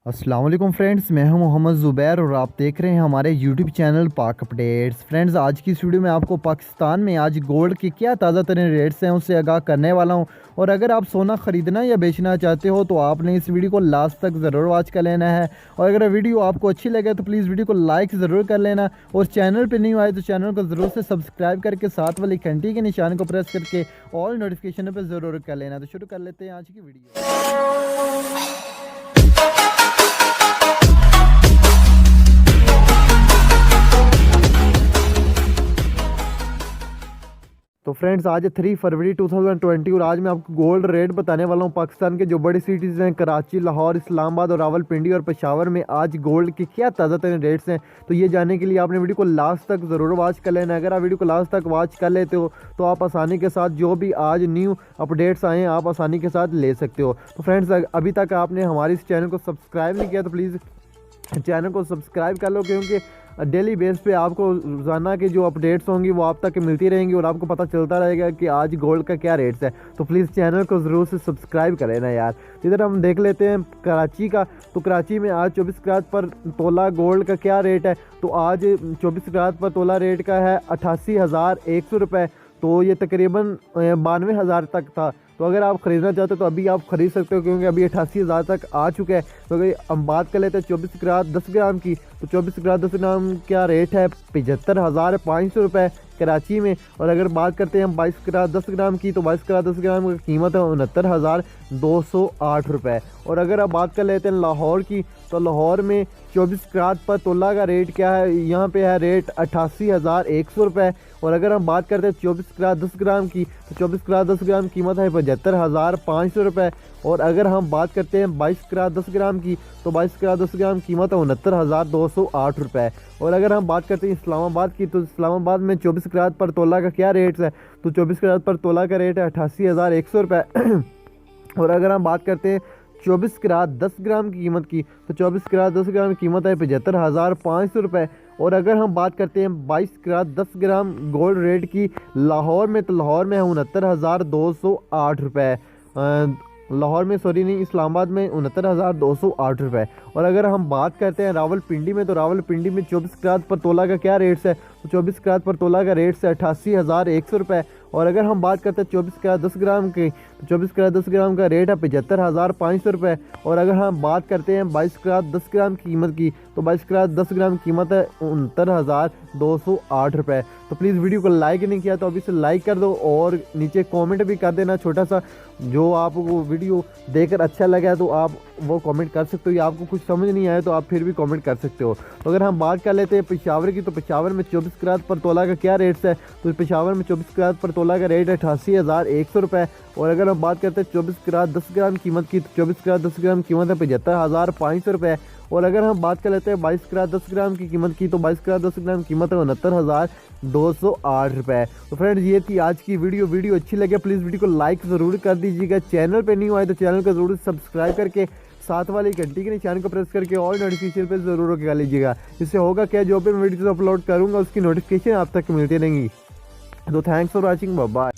अस्सलाम वालेकुम फ्रेंड्स, मैं हूं मोहम्मद ज़ुबैर और आप देख रहे हैं हमारे यूट्यूब चैनल पाक अपडेट्स। फ्रेंड्स, आज की इस वीडियो में आपको पाकिस्तान में आज गोल्ड के क्या ताज़ा तरीन रेट्स हैं उससे आगाह करने वाला हूं। और अगर आप सोना ख़रीदना या बेचना चाहते हो तो आपने इस वीडियो को लास्ट तक ज़रूर वॉच कर लेना है। और अगर वीडियो आपको अच्छी लगे तो प्लीज़ वीडियो को लाइक ज़रूर कर लेना। और चैनल पर नहीं आए तो चैनल को ज़रूर से सब्सक्राइब करके साथ वाली घंटी के निशान को प्रेस करके ऑल नोटिफिकेशन पर ज़रूर कर लेना। तो शुरू कर लेते हैं आज की वीडियो। तो फ्रेंड्स, आज 3 फरवरी 2020 और आज मैं आपको गोल्ड रेट बताने वाला हूँ। पाकिस्तान के जो बड़ी सिटीज़ हैं कराची, लाहौर, इस्लामाबाद और रावलपिंडी और पेशावर में आज गोल्ड के क्या ताज़ा तरीन रेट्स हैं। तो ये जानने के लिए आपने वीडियो को लास्ट तक ज़रूर वॉच कर लेना है। अगर आप वीडियो को लास्ट तक वॉच कर लेते हो तो आप आसानी के साथ जो भी आज न्यू अपडेट्स आए हैं आप आसानी के साथ ले सकते हो। तो फ्रेंड्स, अभी तक आपने हमारे इस चैनल को सब्सक्राइब नहीं किया तो प्लीज़ चैनल को सब्सक्राइब कर लो, क्योंकि डेली बेस पे आपको रोज़ाना की जो अपडेट्स होंगी वो आप तक मिलती रहेंगी और आपको पता चलता रहेगा कि आज गोल्ड का क्या रेट्स है। तो प्लीज़ चैनल को ज़रूर से सब्सक्राइब करें ना यार। इधर हम देख लेते हैं कराची का। तो कराची में आज 24 कैरेट पर तोला गोल्ड का क्या रेट है। तो आज 24 कैरेट पर तोला रेट का है 88,100 रुपये। तो ये तकरीबन 92,000 तक था। तो अगर आप ख़रीदना चाहते हो तो अभी आप ख़रीद सकते हो, क्योंकि अभी 88,000 तक आ चुका है। तो अगर हम बात कर लेते हैं 24 कैरेट 10 ग्राम की, तो 24 कैरेट 10 ग्राम क्या रेट है 75,500 रुपये कराची में। और अगर बात करते हैं हम 22 कैरेट 10 ग्राम की, तो 22 कैरेट 10 ग्राम की कीमत है 69,208 रुपये। और अगर आप बात कर लेते हैं लाहौर की, तो लाहौर में 24 कैरेट पर तोला का रेट क्या है, यहाँ पे है रेट 88,100 रुपये। और अगर हम बात करते हैं 24 कैरेट 10 ग्राम की, तो 24 कैरेट 10 ग्राम कीमत है 75,500 रुपये। और अगर हम बात करते हैं 22 कैरेट 10 ग्राम की, तो 22 कैरेट 10 ग्राम कीमत है 69,208 रुपये। और अगर हम बात करते हैं इस्लामाबाद की, तो इस्लामाबाद में 24 कैरेट पर तोला का क्या रेट्स है। तो 24 कैरेट पर तोला का रेट है 88,100 रुपये। और अगर हम बात करते हैं 24 कैरेट 10 ग्राम की कीमत की, तो 24 कैरेट 10 ग्राम की कीमत है 75,500 रुपये। और अगर हम बात करते हैं 22 कैरेट 10 ग्राम गोल्ड रेट की लाहौर में, तो लाहौर में है 69,208 रुपये। लाहौर में सॉरी नहीं, इस्लामाबाद में 69,208 रुपये। और अगर हम बात करते हैं रावलपिंडी में, तो रावलपिंडी में 24 कैरेट पर तोला का क्या रेट्स है। तो 24 कैरेट पर तोला का रेट्स है 88,100 रुपये। और अगर हम बात करते हैं 24 कैरेट 10 ग्राम की, तो 24 कैरेट 10 ग्राम का रेट है 75,500 रुपये। और अगर हम बात करते हैं 22 कैरेट 10 ग्राम की कीमत की, तो 22 कैरेट 10 ग्राम की कीमत है 69,208 रुपये। तो प्लीज़ वीडियो को लाइक नहीं किया तो अभी से लाइक कर दो और नीचे कमेंट भी कर देना छोटा सा। जो आपको वीडियो देखकर अच्छा लगा तो आप वो कमेंट कर सकते हो, या आपको कुछ समझ नहीं आया तो आप फिर भी कमेंट कर सकते हो। तो अगर हम बात कर लेते हैं पेशावर की, तो पेशावर में 24 कैरेट पर तोला का क्या रेट्स है। तो पेशावर में 24 कैरेट पर तोला का रेट है 88,100 रुपये। और अगर हम बात करते हैं 24 कैरेट 10 ग्राम कीमत की, तो 24 कैरेट 10 ग्राम कीमत है 75,500 रुपये। और अगर हम बात कर लेते हैं 22 कैरेट 10 ग्राम की कीमत की, तो 22 कैरेट 10 ग्राम कीमत है 69,208 रुपये। तो फ्रेंड्स, ये थी आज की वीडियो अच्छी लगे प्लीज़ वीडियो को लाइक ज़रूर कर दीजिएगा। चैनल पे नहीं आए तो चैनल को ज़रूर सब्सक्राइब करके साथ वाली घंटी के निशान को प्रेस करके और नोटिफिकेशन पे ज़रूर कर लीजिएगा। इससे होगा क्या, जो भी मैं वीडियो अपलोड करूँगा उसकी नोटिफिकेशन आप तक मिलती रहेंगी। तो thanks for watching, bye bye.